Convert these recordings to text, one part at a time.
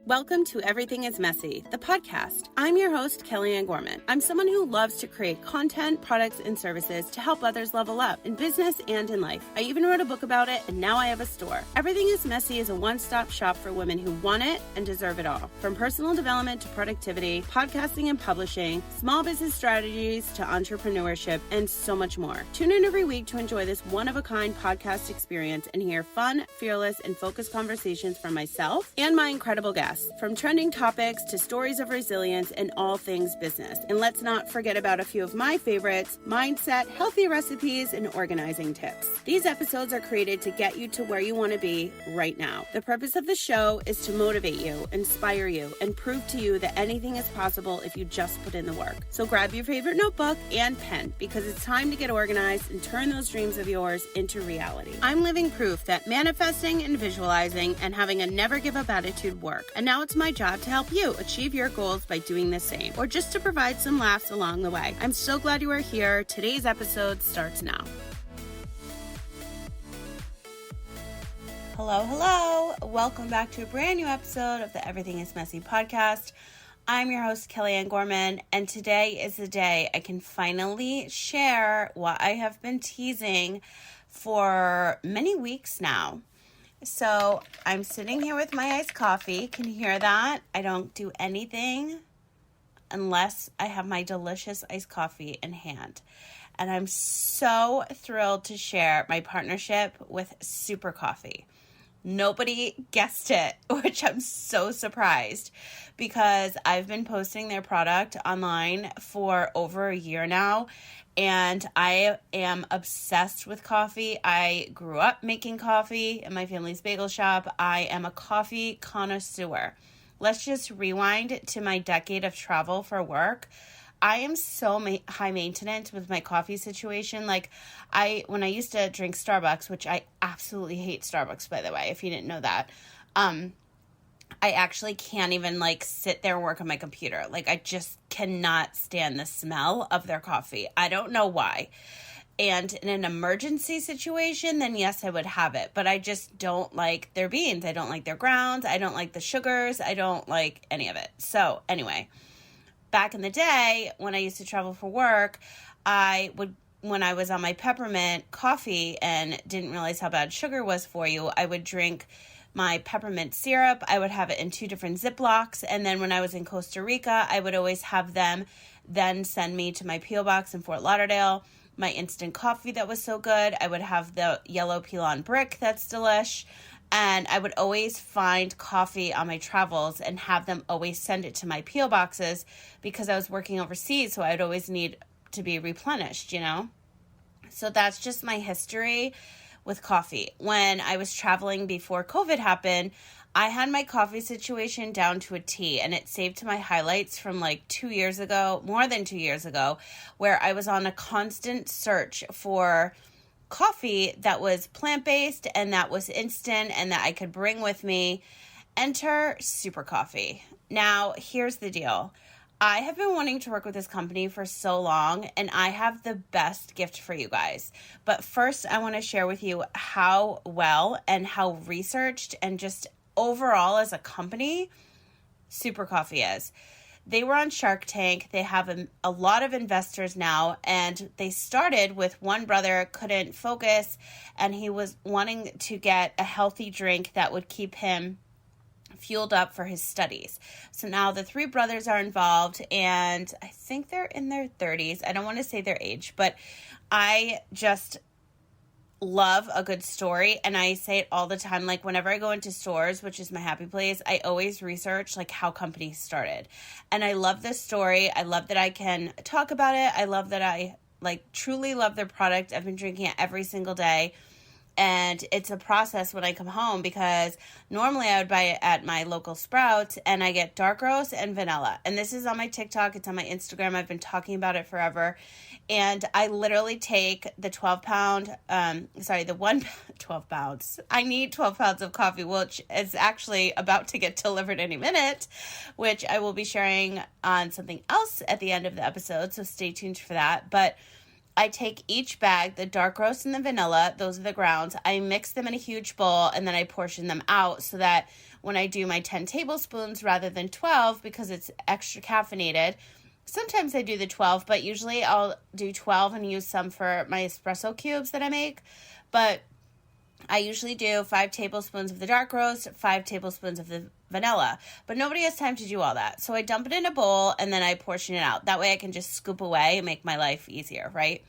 Welcome to Everything is Messy, the podcast. I'm your host, Kellyanne Gorman. I'm someone who loves to create content, products, and services to help others level up in business and in life. I even wrote a book about it, and now I have a store. Everything is Messy is a one-stop shop for women who want it and deserve it all. From personal development to productivity, podcasting and publishing, small business strategies to entrepreneurship, and so much more. Tune in every week to enjoy this one-of-a-kind podcast experience and hear fun, fearless, and focused conversations from myself and my incredible guests. From trending topics to stories of resilience and all things business. And let's not forget about a few of my favorites: mindset, healthy recipes, and organizing tips. These episodes are created to get you to where you want to be right now. The purpose of the show is to motivate you, inspire you, and prove to you that anything is possible if you just put in the work. So grab your favorite notebook and pen, because it's time to get organized and turn those dreams of yours into reality. I'm living proof that manifesting and visualizing and having a never give up attitude work. And now it's my job to help you achieve your goals by doing the same, or just to provide some laughs along the way. I'm so glad you are here. Today's episode starts now. Hello. Welcome back to a brand new episode of the Everything is Messy podcast. I'm your host, Kellyanne Gorman, and today is the day I can finally share what I have been teasing for many weeks now. So I'm sitting here with my iced coffee. Can you hear that? I don't do anything unless I have my delicious iced coffee in hand. And I'm so thrilled to share my partnership with Super Coffee. Nobody guessed it, which I'm so surprised, because I've been posting their product online for over a year now, and I am obsessed with coffee. I grew up making coffee in my family's bagel shop. I am a coffee connoisseur. Let's just rewind to my decade of travel for work. I am so high maintenance with my coffee situation. Like, when I used to drink Starbucks, which I absolutely hate Starbucks, by the way, if you didn't know that, I actually can't even sit there and work on my computer. I just cannot stand the smell of their coffee. I don't know why. And in an emergency situation, then yes, I would have it. But I just don't like their beans. I don't like their grounds. I don't like the sugars. I don't like any of it. So anyway, back in the day when I used to travel for work, when I was on my peppermint coffee and didn't realize how bad sugar was for you, I would drink my peppermint syrup. I would have it in 2 different Ziplocs. And then when I was in Costa Rica, I would always have them then send me to my P.O. box in Fort Lauderdale my instant coffee that was so good. I would have the yellow peel-on brick that's delish. And I would always find coffee on my travels and have them always send it to my P.O. boxes, because I was working overseas, so I would always need to be replenished, So that's just my history with coffee. When I was traveling before COVID happened, I had my coffee situation down to a T, and it saved to my highlights from 2 years ago, more than 2 years ago, where I was on a constant search for coffee that was plant-based and that was instant and that I could bring with me. Enter Super Coffee. Now, here's the deal. I have been wanting to work with this company for so long, and I have the best gift for you guys. But first, I want to share with you how well and how researched and just overall as a company Super Coffee is. They were on Shark Tank. They have a lot of investors now, and they started with one brother couldn't focus, and he was wanting to get a healthy drink that would keep him fueled up for his studies. So now the 3 brothers are involved, and I think they're in their 30s. I don't want to say their age, but I just love a good story, and I say it all the time. Whenever I go into stores, which is my happy place, I always research how companies started. And I love this story. I love that I can talk about it. I love that I truly love their product. I've been drinking it every single day. And it's a process when I come home, because normally I would buy it at my local Sprouts, and I get dark roast and vanilla. And this is on my TikTok. It's on my Instagram. I've been talking about it forever. And I literally take the 12 pounds. I need 12 pounds of coffee, which is actually about to get delivered any minute, which I will be sharing on something else at the end of the episode. So stay tuned for that. But I take each bag, the dark roast and the vanilla, those are the grounds. I mix them in a huge bowl and then I portion them out so that when I do my 10 tablespoons rather than 12, because it's extra caffeinated, sometimes I do the 12, but usually I'll do 12 and use some for my espresso cubes that I make. But I usually do 5 tablespoons of the dark roast, 5 tablespoons of the vanilla, but nobody has time to do all that. So I dump it in a bowl and then I portion it out. That way I can just scoop away and make my life easier, right?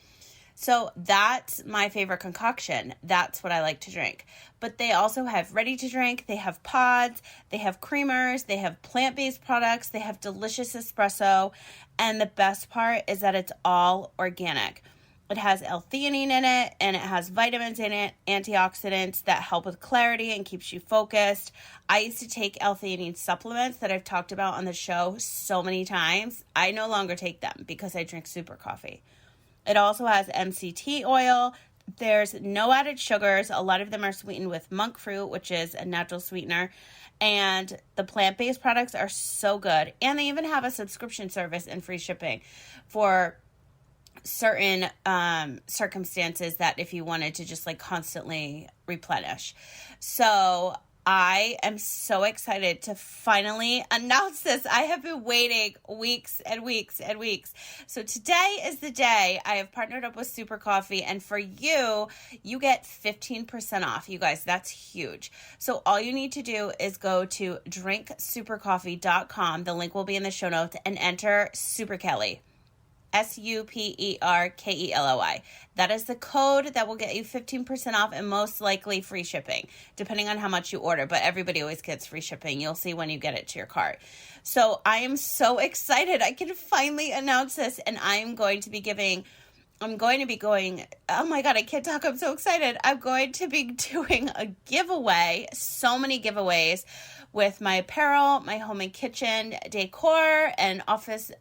So that's my favorite concoction. That's what I like to drink. But they also have ready to drink. They have pods. They have creamers. They have plant-based products. They have delicious espresso. And the best part is that it's all organic. It has L-theanine in it, and it has vitamins in it, antioxidants that help with clarity and keeps you focused. I used to take L-theanine supplements that I've talked about on the show so many times. I no longer take them because I drink super coffee. It also has MCT oil. There's no added sugars. A lot of them are sweetened with monk fruit, which is a natural sweetener. And the plant-based products are so good. And they even have a subscription service and free shipping for certain circumstances that if you wanted to just like constantly replenish. So I am so excited to finally announce this. I have been waiting weeks and weeks and weeks. So today is the day. I have partnered up with Super Coffee, and for you, you get 15% off. You guys, that's huge. So all you need to do is go to drinksupercoffee.com. The link will be in the show notes, and enter Super Kelly. SUPERKELOI. That is the code that will get you 15% off and most likely free shipping, depending on how much you order. But everybody always gets free shipping. You'll see when you get it to your cart. So I am so excited. I can finally announce this, and I'm going to be going, oh my God, I can't talk. I'm so excited. I'm going to be doing a giveaway, so many giveaways with my apparel, my home and kitchen decor, and office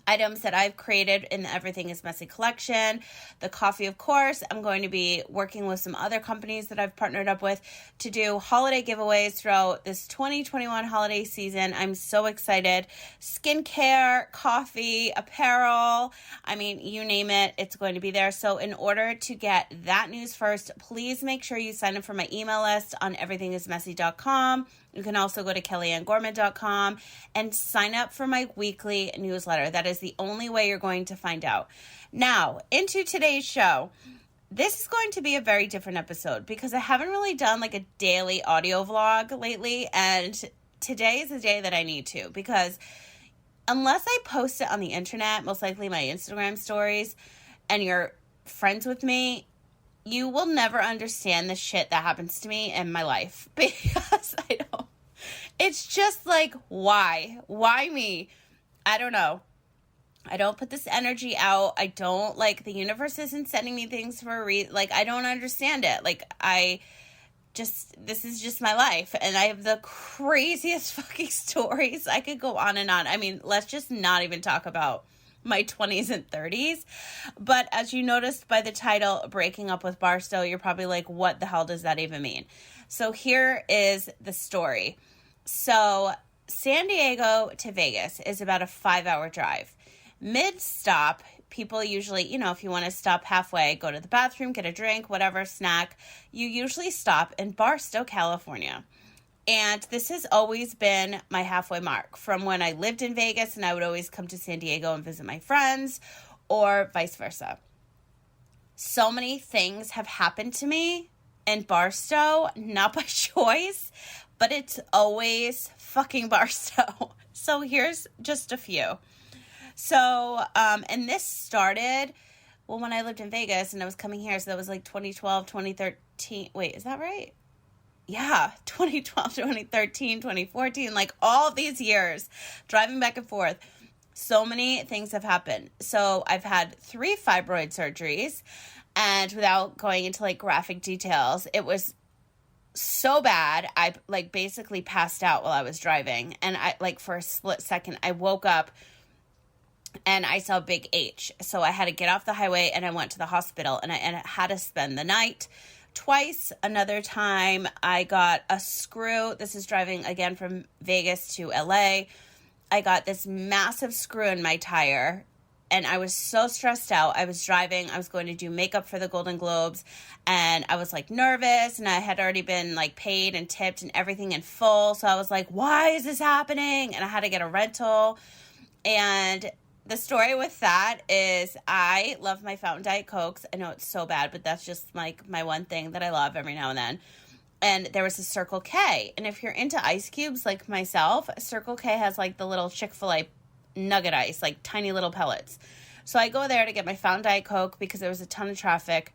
items that I've created in the Everything is Messy collection. The coffee, of course. I'm going to be working with some other companies that I've partnered up with to do holiday giveaways throughout this 2021 holiday season. I'm so excited. Skincare, coffee, apparel. I mean, you name it, it's going to be there. So in order to get that news first, please make sure you sign up for my email list on everythingismessy.com. You can also go to kellyanngorman.com and sign up for my weekly newsletter. That is the only way you're going to find out. Now, into today's show. This is going to be a very different episode because I haven't really done like a daily audio vlog lately, and today is the day that I need to, because unless I post it on the internet, most likely my Instagram stories, and you're friends with me, you will never understand the shit that happens to me in my life, because I don't. It's just like, why? Why me? I don't know. I don't put this energy out. I don't, like, the universe isn't sending me things for a reason. Like, I don't understand it. Like, this is just my life. And I have the craziest fucking stories. I could go on and on. I mean, let's just not even talk about my 20s and 30s. But as you noticed by the title, Breaking Up with Barstow, you're probably like, what the hell does that even mean? So here is the story. So San Diego to Vegas is about a 5-hour drive. Mid-stop, people usually, if you want to stop halfway, go to the bathroom, get a drink, whatever, snack, you usually stop in Barstow, California. And this has always been my halfway mark from when I lived in Vegas and I would always come to San Diego and visit my friends, or vice versa. So many things have happened to me in Barstow, not by choice, but it's always fucking Barstow. So here's just a few. So, and this started, when I lived in Vegas and I was coming here, so that was like 2012, 2013. Wait, is that right? Yeah, 2012, 2013, 2014, like all these years, driving back and forth. So many things have happened. So I've had 3 fibroid surgeries, and without going into like graphic details, it was so bad. I like basically passed out while I was driving. And I like for a split second, I woke up and I saw big H. So I had to get off the highway and I went to the hospital, and I had to spend the night twice. Another time I got a screw. This is driving again from Vegas to LA. I got this massive screw in my tire and I was so stressed out. I was driving. I was going to do makeup for the Golden Globes, and I was like nervous, and I had already been like paid and tipped and everything in full. So I was like, why is this happening? And I had to get a rental. And the story with that is I love my Fountain Diet Cokes. I know it's so bad, but that's just like my one thing that I love every now and then. And there was a Circle K. And if you're into ice cubes like myself, Circle K has like the little Chick-fil-A nugget ice, like tiny little pellets. So I go there to get my Fountain Diet Coke because there was a ton of traffic.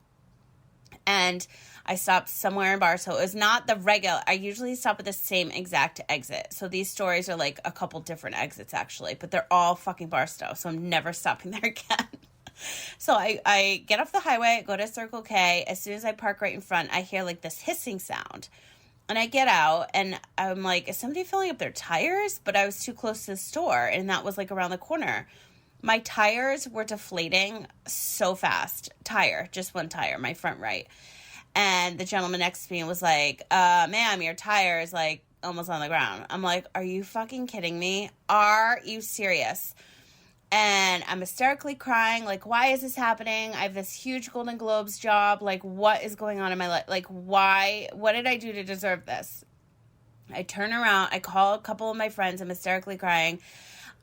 And I stopped somewhere in Barstow. It was not the regular. I usually stop at the same exact exit. So these stories are like a couple different exits actually, but they're all fucking Barstow. So I'm never stopping there again. So I get off the highway, go to Circle K. As soon as I park right in front, I hear like this hissing sound. And I get out and I'm like, is somebody filling up their tires? But I was too close to the store and that was like around the corner. My tires were deflating so fast. Just one tire, my front right. And the gentleman next to me was like, ma'am, your tire is like almost on the ground. I'm like, are you fucking kidding me? Are you serious? And I'm hysterically crying. Like, why is this happening? I have this huge Golden Globes job. Like, what is going on in my life? Like, why? What did I do to deserve this? I turn around. I call a couple of my friends. I'm hysterically crying.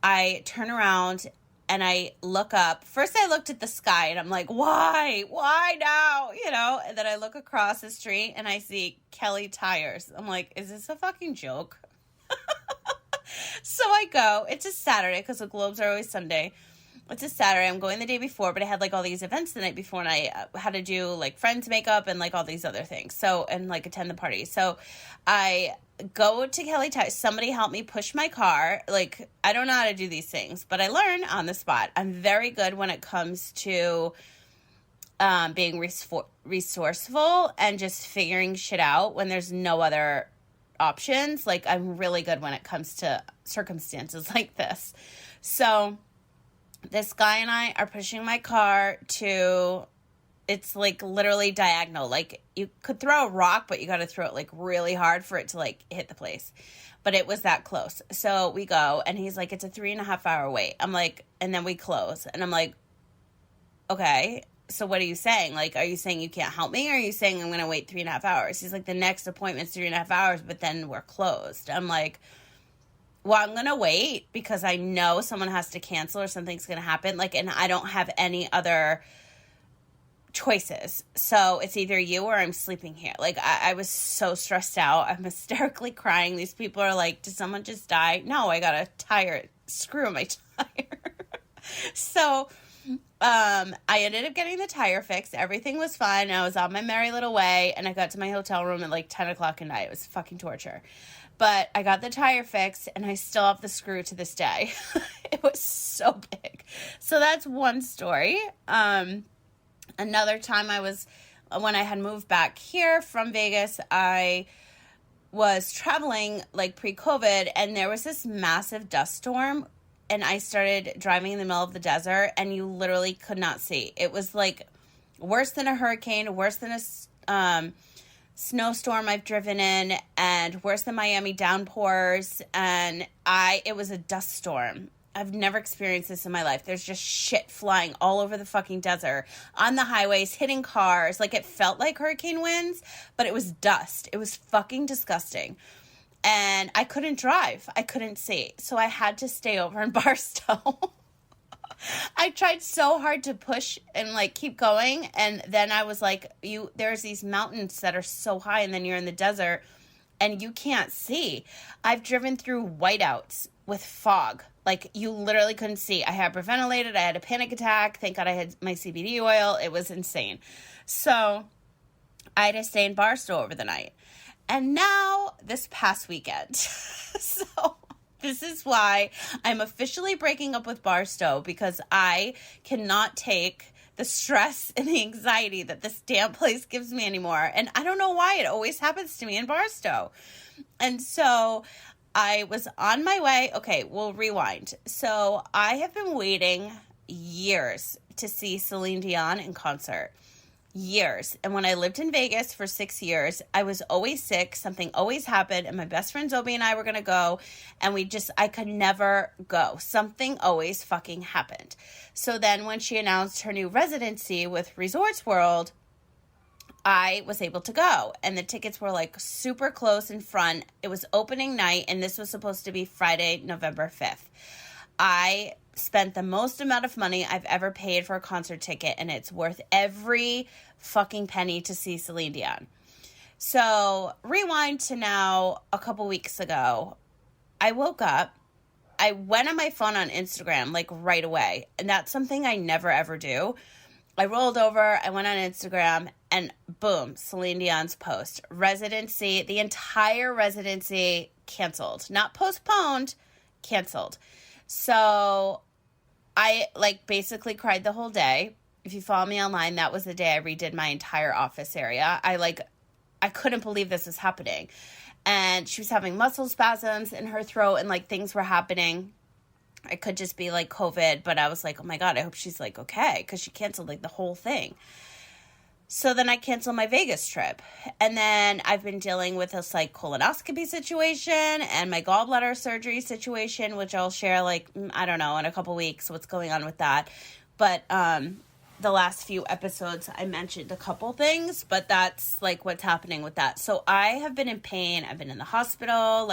I turn around and I look up. First, I looked at the sky and I'm like, why? Why now? You know, and then I look across the street and I see Kelly Tires. I'm like, is this a fucking joke? So I go. It's a Saturday because the Globes are always Sunday. It's a Saturday. I'm going the day before, but I had like all these events the night before and I had to do like friends makeup and like all these other things. So, and like attend the party. So I go to Kelly Tires. Somebody help me push my car. Like, I don't know how to do these things, but I learn on the spot. I'm very good when it comes to being resourceful and just figuring shit out when there's no other options. Like, I'm really good when it comes to circumstances like this. So this guy and I are pushing my car to, it's like literally diagonal. Like, you could throw a rock, but you got to throw it like really hard for it to like hit the place. But it was that close. So we go and he's like, it's a 3.5 hour wait. I'm like, and then we close. And I'm like, okay, so what are you saying? Like, are you saying you can't help me? Or are you saying I'm going to wait 3.5 hours? He's like, the next appointment's 3.5 hours, but then we're closed. I'm like, well, I'm going to wait because I know someone has to cancel or something's going to happen. Like, and I don't have any other choices. So it's either you or I'm sleeping here. Like, I was so stressed out. I'm hysterically crying. These people are like, did someone just die? No, I got a screw in my tire. So I ended up getting the tire fixed. Everything was fine. I was on my merry little way, and I got to my hotel room at like 10 o'clock at night. It was fucking torture. But I got the tire fixed, and I still have the screw to this day. It was so big. So that's one story. Another time when I had moved back here from Vegas, I was traveling like pre-COVID, and there was this massive dust storm. And I started driving in the middle of the desert, and you literally could not see. It was like worse than a hurricane, worse than a snowstorm I've driven in, and worse than Miami downpours. And it was a dust storm. I've never experienced this in my life. There's just shit flying all over the fucking desert, on the highways, hitting cars. Like, it felt like hurricane winds, but it was dust. It was fucking disgusting. And I couldn't drive. I couldn't see. So I had to stay over in Barstow. I tried so hard to push and like keep going. And then I was like, there's these mountains that are so high and then you're in the desert and you can't see. I've driven through whiteouts with fog. Like, you literally couldn't see. I had hyperventilated. I had a panic attack. Thank God I had my CBD oil. It was insane. So I had to stay in Barstow over the night. And now, this past weekend, so this is why I'm officially breaking up with Barstow, because I cannot take the stress and the anxiety that this damn place gives me anymore. And I don't know why it always happens to me in Barstow. And so I was on my way. Okay, we'll rewind. So I have been waiting years to see Celine Dion in concert. years. And when I lived in Vegas for 6 years, I was always sick. Something always happened. And my best friend Zoe and I were going to go. And I could never go. Something always fucking happened. So then when she announced her new residency with Resorts World, I was able to go. And the tickets were like super close in front. It was opening night. And this was supposed to be Friday, November 5th. I spent the most amount of money I've ever paid for a concert ticket, and it's worth every fucking penny to see Celine Dion. So rewind to now a couple weeks ago. I woke up. I went on my phone on Instagram like right away, and that's something I never ever do. I rolled over, I went on Instagram, and boom, Celine Dion's post. Residency, the entire residency canceled. Not postponed, canceled. So I basically cried the whole day. If you follow me online, that was the day I redid my entire office area. I couldn't believe this was happening. And she was having muscle spasms in her throat and things were happening. It could just be COVID, but I was like, oh my God, I hope she's okay, because she canceled the whole thing. So then I canceled my Vegas trip. And then I've been dealing with this colonoscopy situation and my gallbladder surgery situation, which I'll share I don't know, in a couple weeks what's going on with that. But the last few episodes I mentioned a couple things, but that's what's happening with that. So I have been in pain. I've been in the hospital,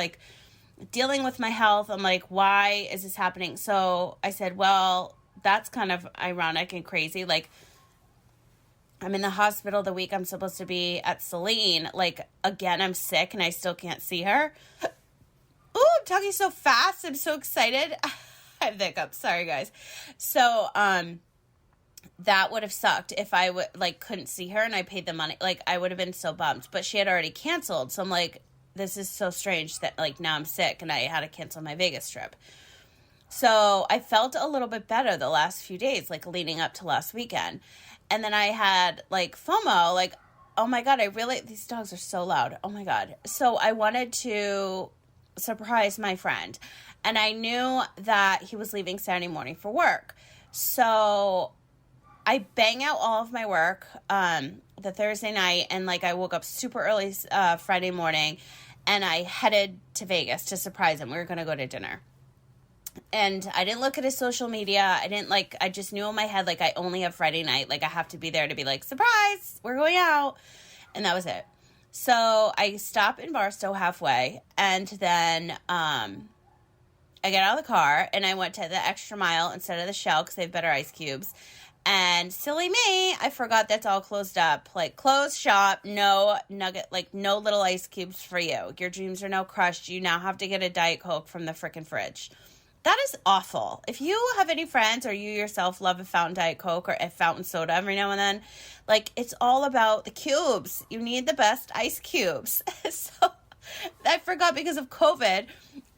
dealing with my health. I'm why is this happening? So I said, well, that's kind of ironic and crazy. I'm in the hospital the week I'm supposed to be at Celine. Again, I'm sick and I still can't see her. Ooh, I'm talking so fast. I'm so excited. I have the hiccups. Sorry, guys. So, that would have sucked if I would couldn't see her and I paid the money. I would have been so bummed. But she had already canceled. So I'm this is so strange that now I'm sick and I had to cancel my Vegas trip. So I felt a little bit better the last few days, leading up to last weekend. And then I had FOMO, oh my God, these dogs are so loud. Oh my God. So I wanted to surprise my friend. And I knew that he was leaving Saturday morning for work. So I bang out all of my work the Thursday night. And I woke up super early Friday morning. And I headed to Vegas to surprise him. We were going to go to dinner. And I didn't look at his social media. I didn't I just knew in my head, I only have Friday night. I have to be there to be surprise, we're going out. And that was it. So I stop in Barstow halfway. And then I get out of the car and I went to the Extra Mile instead of the Shell because they have better ice cubes. And silly me, I forgot that's all closed up. Closed shop, no nugget, no little ice cubes for you. Your dreams are now crushed. You now have to get a Diet Coke from the frickin' fridge. That is awful. If you have any friends or you yourself love a fountain Diet Coke or a fountain soda every now and then, it's all about the cubes. You need the best ice cubes. So I forgot because of COVID,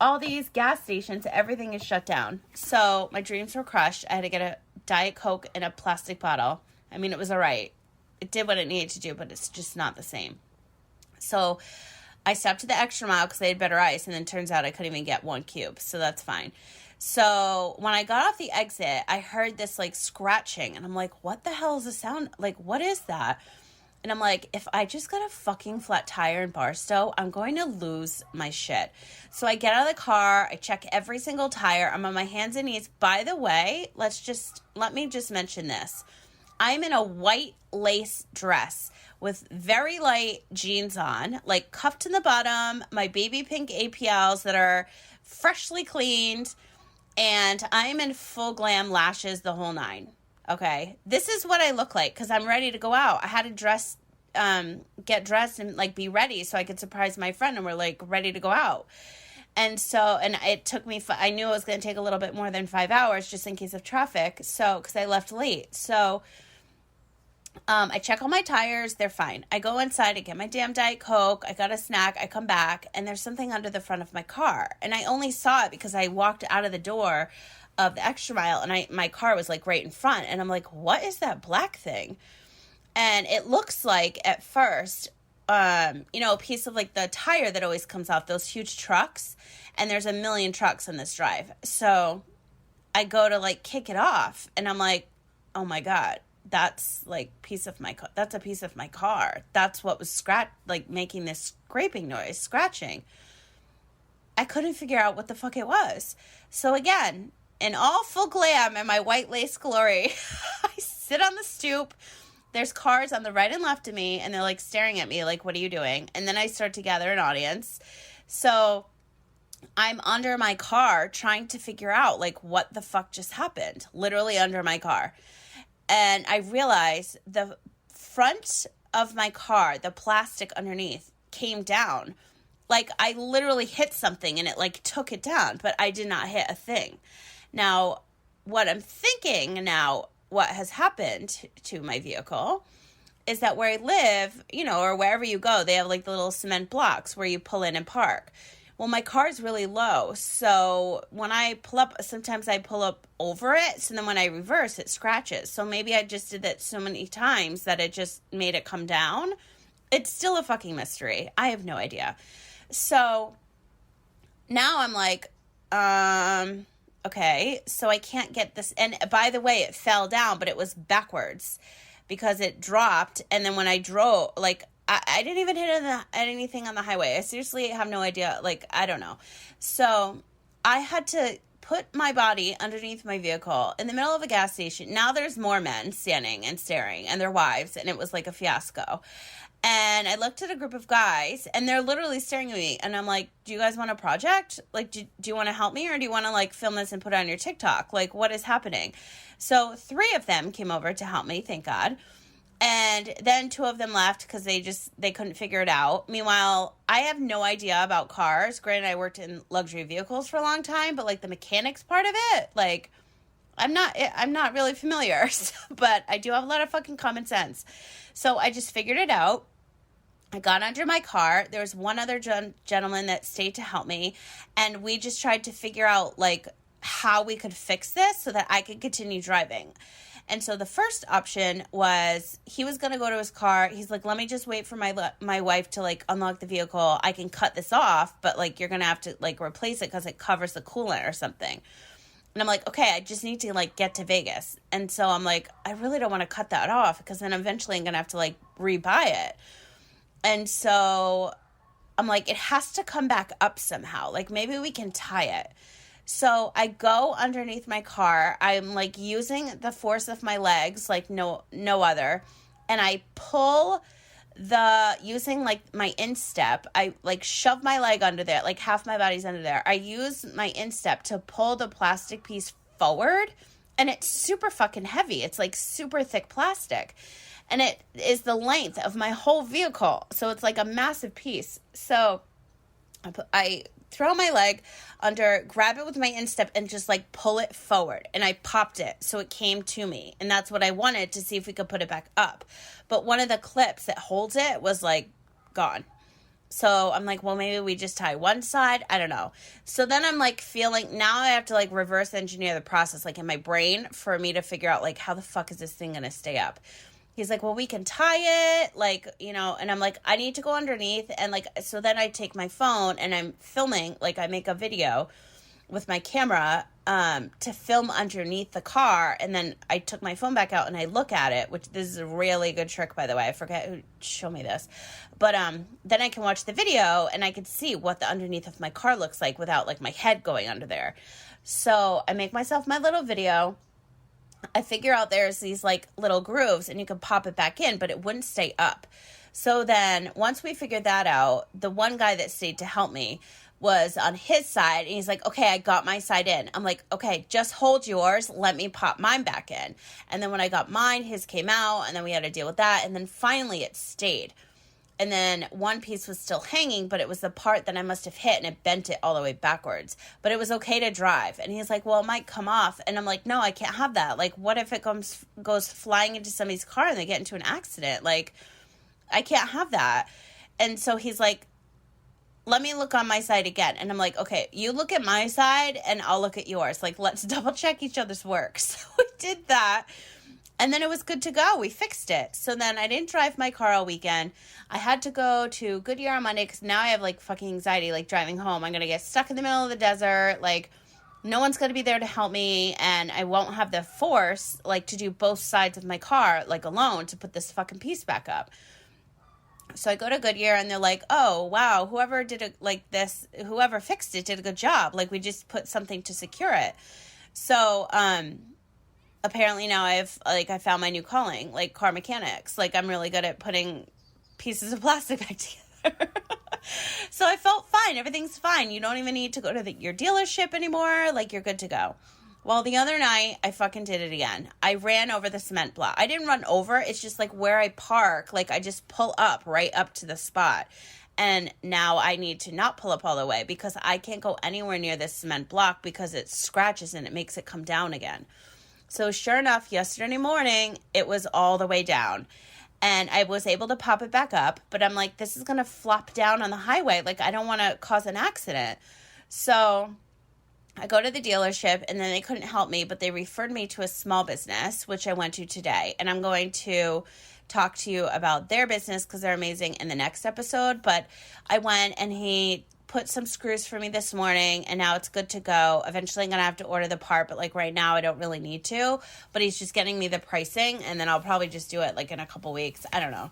all these gas stations, everything is shut down. So my dreams were crushed. I had to get a Diet Coke in a plastic bottle. I mean, it was all right. It did what it needed to do, but it's just not the same. So I stopped at the Extra Mile because they had better ice, and then turns out I couldn't even get one cube, so that's fine. So when I got off the exit, I heard this scratching, and I'm what the hell is the sound? What is that? And I'm if I just got a fucking flat tire in Barstow, I'm going to lose my shit. So I get out of the car, I check every single tire, I'm on my hands and knees. By the way, let me just mention this. I'm in a white lace dress with very light jeans on, cuffed in the bottom, my baby pink APLs that are freshly cleaned, and I'm in full glam lashes, the whole nine. Okay, this is what I look like because I'm ready to go out. I had to get dressed and be ready so I could surprise my friend, and we're ready to go out. And so, and it took me, I knew it was going to take a little bit more than 5 hours just in case of traffic. So, because I left late. So, I check all my tires. They're fine. I go inside. I get my damn Diet Coke. I got a snack. I come back and there's something under the front of my car. And I only saw it because I walked out of the door of the Extra Mile and my car was right in front. And I'm what is that black thing? And it looks like at first, a piece of the tire that always comes off those huge trucks. And there's a million trucks on this drive. So I go to kick it off and I'm oh my God, that's like that's a piece of my car. That's what was making this scraping noise, scratching. I couldn't figure out what the fuck it was. So again, in all full glam and my white lace glory, I sit on the stoop. There's cars on the right and left of me, and they're like staring at me like, what are you doing? And then I start to gather an audience. So I'm under my car trying to figure out like what the fuck just happened, literally under my car. And I realized the front of my car, the plastic underneath, came down. Like I literally hit something and it like took it down, but I did not hit a thing. Now, what I'm thinking now, what has happened to my vehicle is that where I live, or wherever you go, they have like the little cement blocks where you pull in and park. Well, my car is really low, so when I pull up, sometimes I pull up over it, so then when I reverse, it scratches. So maybe I just did that so many times that it just made it come down. It's still a fucking mystery. I have no idea. So now I'm like, okay, so I can't get this. And by the way, it fell down, but it was backwards because it dropped. And then when I drove, like, I didn't even hit anything on the highway. I seriously have no idea. Like, I don't know. So I had to put my body underneath my vehicle in the middle of a gas station. Now there's more men standing and staring and their wives. And it was like a fiasco. And I looked at a group of guys and they're literally staring at me. And I'm like, do you guys want a project? Like, do you want to help me? Or do you want to like film this and put it on your TikTok? Like, what is happening? So 3 of them came over to help me, thank God. And then 2 of them left because they couldn't figure it out. Meanwhile, I have no idea about cars. Granted, I worked in luxury vehicles for a long time, but like the mechanics part of it, like I'm not really familiar, but I do have a lot of fucking common sense. So I just figured it out. I got under my car. There was one other gentleman that stayed to help me, and we just tried to figure out like how we could fix this so that I could continue driving. And so the first option was he was going to go to his car. He's like, let me just wait for my wife to like unlock the vehicle. I can cut this off, but like you're going to have to like replace it because it covers the coolant or something. And I'm like, okay, I just need to like get to Vegas. And so I'm like, I really don't want to cut that off because then eventually I'm going to have to like rebuy it. And so I'm like, it has to come back up somehow. Like maybe we can tie it. So I go underneath my car. I'm like using the force of my legs like no other. And I pull using like my instep. I like shove my leg under there. Like half my body's under there. I use my instep to pull the plastic piece forward. And it's super fucking heavy. It's like super thick plastic. And it is the length of my whole vehicle. So it's like a massive piece. So I throw my leg under, grab it with my instep, and just like pull it forward. And I popped it so it came to me. And that's what I wanted to see if we could put it back up. But one of the clips that holds it was like gone. So I'm like, well, maybe we just tie one side. I don't know. So then I'm like feeling, now I have to like reverse engineer the process like in my brain for me to figure out like how the fuck is this thing going to stay up? He's like, well, we can tie it, like, and I'm like, I need to go underneath. And like, so then I take my phone and I'm filming, like I make a video with my camera to film underneath the car. And then I took my phone back out and I look at it, which this is a really good trick, by the way. I forget who showed me this. But then I can watch the video and I can see what the underneath of my car looks like without like my head going under there. So I make myself my little video. I figure out there's these like little grooves and you can pop it back in, but it wouldn't stay up. So then once we figured that out, the one guy that stayed to help me was on his side and he's like, okay, I got my side in. I'm like, okay, just hold yours. Let me pop mine back in. And then when I got mine, his came out and then we had to deal with that. And then finally it stayed. And then one piece was still hanging, but it was the part that I must have hit and it bent it all the way backwards. But it was okay to drive. And he's like, well, it might come off. And I'm like, no, I can't have that. Like, what if it goes flying into somebody's car and they get into an accident? Like, I can't have that. And so he's like, let me look on my side again. And I'm like, okay, you look at my side and I'll look at yours. Like, let's double check each other's work. So we did that. And then it was good to go. We fixed it. So then I didn't drive my car all weekend. I had to go to Goodyear on Monday because now I have like fucking anxiety, like driving home. I'm going to get stuck in the middle of the desert. Like, no one's going to be there to help me, and I won't have the force, like, to do both sides of my car, like, alone to put this fucking piece back up. So I go to Goodyear, and they're like, oh, wow, whoever fixed it did a good job. Like, we just put something to secure it. So, apparently now I found my new calling, like car mechanics. Like, I'm really good at putting pieces of plastic back together. So I felt fine. Everything's fine. You don't even need to go to your dealership anymore. Like, you're good to go. Well, the other night, I fucking did it again. I ran over the cement block. I didn't run over. It's just like where I park, like I just pull up right up to the spot. And now I need to not pull up all the way because I can't go anywhere near this cement block because it scratches and it makes it come down again. So sure enough, yesterday morning, it was all the way down. And I was able to pop it back up. But I'm like, this is going to flop down on the highway. Like, I don't want to cause an accident. So I go to the dealership, and then they couldn't help me, but they referred me to a small business, which I went to today. And I'm going to talk to you about their business because they're amazing in the next episode. But I went, and he put some screws for me this morning, and now it's good to go. Eventually, I'm going to have to order the part, but like right now, I don't really need to. But he's just getting me the pricing, and then I'll probably just do it like in a couple weeks. I don't know.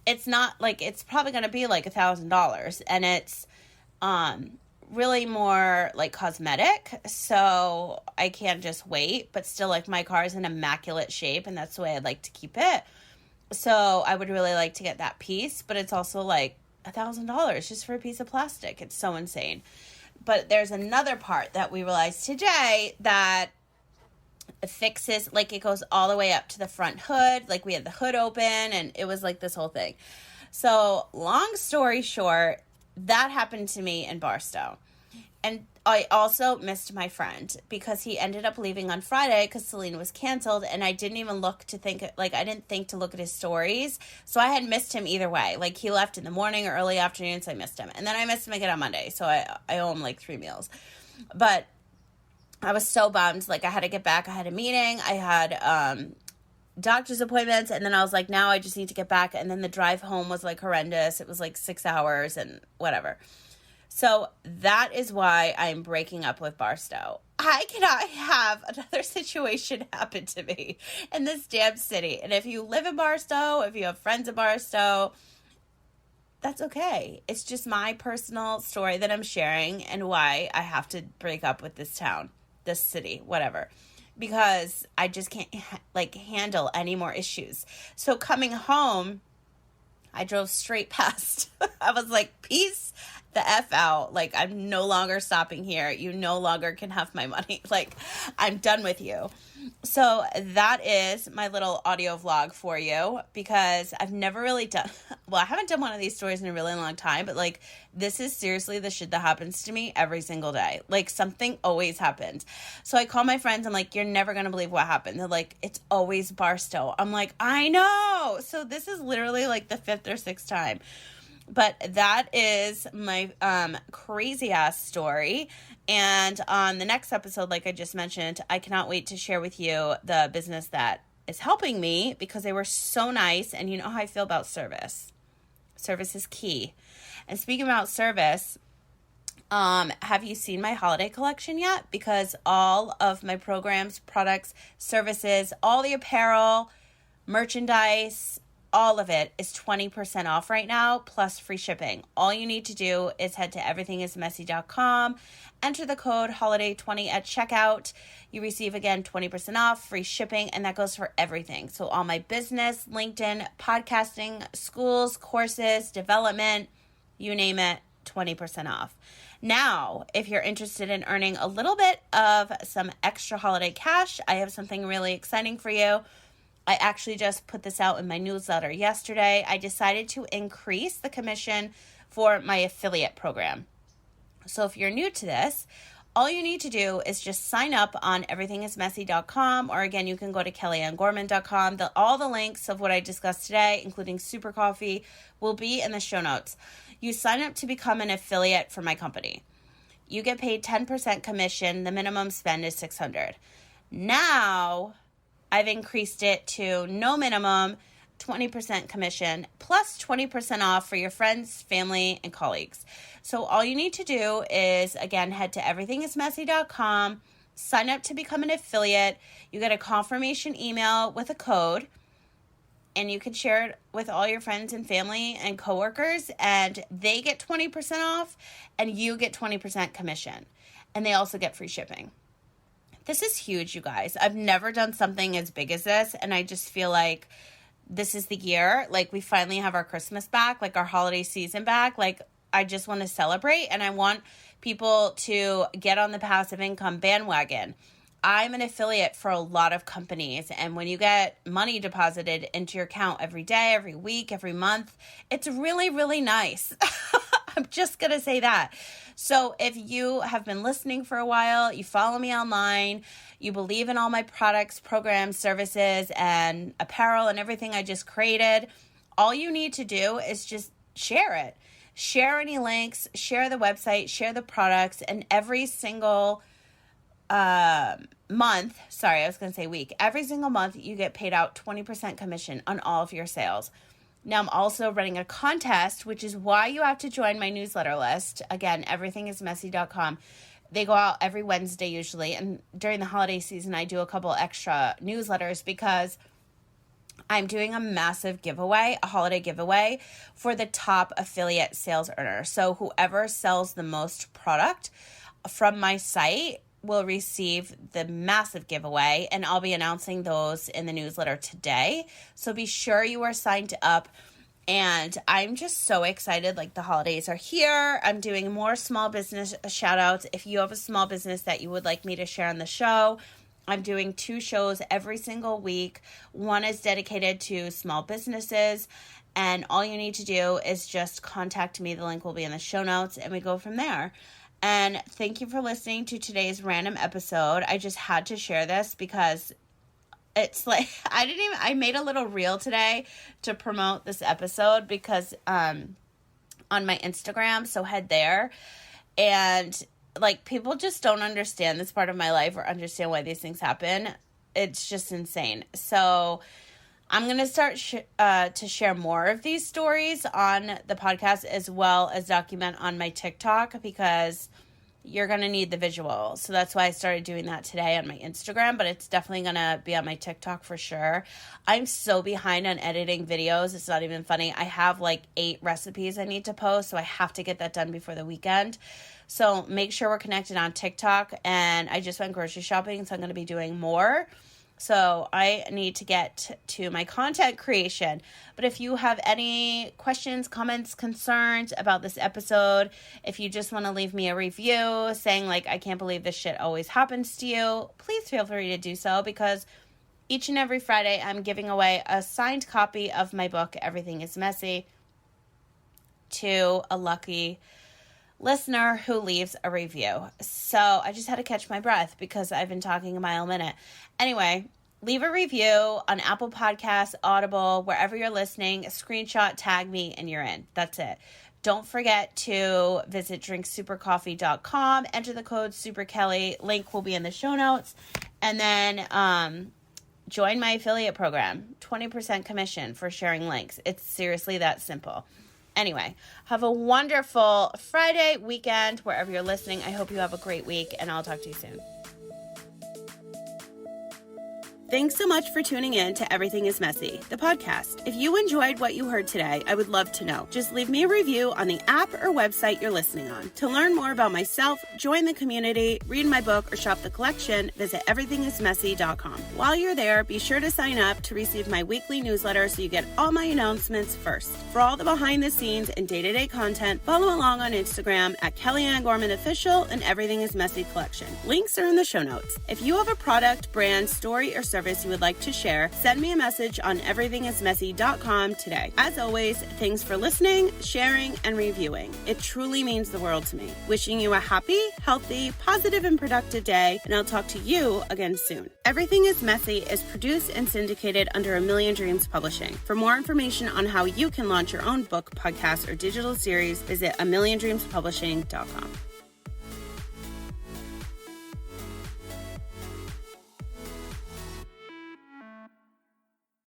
It's not like, it's probably going to be like $1,000, and it's really more like cosmetic, so I can't just wait. But still, like, my car is in immaculate shape, and that's the way I'd like to keep it. So I would really like to get that piece, but it's also like $1,000 just for a piece of plastic. It's so insane. But there's another part that we realized today that fixes, like, it goes all the way up to the front hood. Like, we had the hood open, and it was like this whole thing. So long story short, that happened to me in Barstow. And I also missed my friend because he ended up leaving on Friday because Celine was canceled, and I didn't even look to think, like, I didn't think to look at his stories. So I had missed him either way. Like, he left in the morning or early afternoon, so I missed him. And then I missed him again on Monday, so I owe him like 3 meals. But I was so bummed. Like, I had to get back. I had a meeting. I had doctor's appointments, and then I was like, now I just need to get back. And then the drive home was like horrendous. It was like 6 hours and whatever. So that is why I'm breaking up with Barstow. I cannot have another situation happen to me in this damn city. And if you live in Barstow, if you have friends in Barstow, that's okay. It's just my personal story that I'm sharing and why I have to break up with this town, this city, whatever. Because I just can't handle any more issues. So coming home, I drove straight past. I was like, peace the F out. Like, I'm no longer stopping here. You no longer can have my money. Like, I'm done with you. So that is my little audio vlog for you, because I've never really done, well, I haven't done one of these stories in a really long time, but like, this is seriously the shit that happens to me every single day. Like, something always happens. So I call my friends. I'm like, you're never going to believe what happened. They're like, it's always Barstow. I'm like, I know. So this is literally like the 5th or 6th time. But that is my crazy ass story. And on the next episode, like I just mentioned, I cannot wait to share with you the business that is helping me, because they were so nice. And you know how I feel about service. Service is key. And speaking about service, have you seen my holiday collection yet? Because all of my programs, products, services, all the apparel, merchandise, all of it is 20% off right now, plus free shipping. All you need to do is head to everythingismessy.com, enter the code holiday20 at checkout. You receive, again, 20% off, free shipping, and that goes for everything. So all my business, LinkedIn, podcasting, schools, courses, development, you name it, 20% off. Now, if you're interested in earning a little bit of some extra holiday cash, I have something really exciting for you. I actually just put this out in my newsletter yesterday. I decided to increase the commission for my affiliate program. So if you're new to this, all you need to do is just sign up on everythingismessy.com, or again, you can go to kellyannegorman.com. All the links of what I discussed today, including Super Coffee, will be in the show notes. You sign up to become an affiliate for my company. You get paid 10% commission. The minimum spend is $600. Now, I've increased it to no minimum, 20% commission plus 20% off for your friends, family, and colleagues. So all you need to do is, again, head to everythingismessy.com, sign up to become an affiliate. You get a confirmation email with a code, and you can share it with all your friends and family and coworkers, and they get 20% off, and you get 20% commission. And they also get free shipping. This is huge, you guys. I've never done something as big as this, and I just feel like this is the year. Like, we finally have our Christmas back, like our holiday season back. Like, I just want to celebrate, and I want people to get on the passive income bandwagon. I'm an affiliate for a lot of companies, and when you get money deposited into your account every day, every week, every month, it's really, really nice. I'm just going to say that. So if you have been listening for a while, you follow me online, you believe in all my products, programs, services, and apparel and everything I just created, all you need to do is just share it. Share any links, share the website, share the products, and every single week, every single month you get paid out 20% commission on all of your sales. Now, I'm also running a contest, which is why you have to join my newsletter list. Again, everythingismessy.com. They go out every Wednesday usually, and during the holiday season, I do a couple extra newsletters because I'm doing a massive giveaway, a holiday giveaway for the top affiliate sales earner. So whoever sells the most product from my site will receive the massive giveaway, and I'll be announcing those in the newsletter today. So be sure you are signed up, and I'm just so excited. Like, the holidays are here. I'm doing more small business shout outs. If you have a small business that you would like me to share on the show, I'm doing 2 shows every single week. One is dedicated to small businesses, and all you need to do is just contact me. The link will be in the show notes, and we go from there. And thank you for listening to today's random episode. I just had to share this because it's like, I made a little reel today to promote this episode because on my Instagram, so head there. And like, people just don't understand this part of my life or understand why these things happen. It's just insane. So I'm going to start to share more of these stories on the podcast, as well as document on my TikTok, because you're going to need the visual. So that's why I started doing that today on my Instagram, but it's definitely going to be on my TikTok for sure. I'm so behind on editing videos. It's not even funny. I have like 8 recipes I need to post, so I have to get that done before the weekend. So make sure we're connected on TikTok. And I just went grocery shopping, so I'm going to be doing more. So I need to get to my content creation. But if you have any questions, comments, concerns about this episode, if you just want to leave me a review saying like, I can't believe this shit always happens to you, please feel free to do so, because each and every Friday I'm giving away a signed copy of my book, Everything is Messy, to a lucky listener who leaves a review. So I just had to catch my breath because I've been talking a mile a minute. Anyway, leave a review on Apple Podcasts, Audible, wherever you're listening, a screenshot, tag me, and you're in. That's it. Don't forget to visit drinksupercoffee.com, enter the code SuperKelly. Link will be in the show notes. And then join my affiliate program, 20% commission for sharing links. It's seriously that simple. Anyway, have a wonderful Friday weekend wherever you're listening. I hope you have a great week, and I'll talk to you soon. Thanks so much for tuning in to Everything is Messy, the podcast. If you enjoyed what you heard today, I would love to know. Just leave me a review on the app or website you're listening on. To learn more about myself, join the community, read my book, or shop the collection, visit everythingismessy.com. While you're there, be sure to sign up to receive my weekly newsletter so you get all my announcements first. For all the behind the scenes and day-to-day content, follow along on Instagram at Kellyanne Gorman Official and Everything is Messy Collection. Links are in the show notes. If you have a product, brand, story, or service you would like to share, send me a message on everythingismessy.com today. As always, thanks for listening, sharing, and reviewing. It truly means the world to me. Wishing you a happy, healthy, positive, and productive day, and I'll talk to you again soon. Everything is Messy is produced and syndicated under A Million Dreams Publishing. For more information on how you can launch your own book, podcast, or digital series, visit amilliondreamspublishing.com.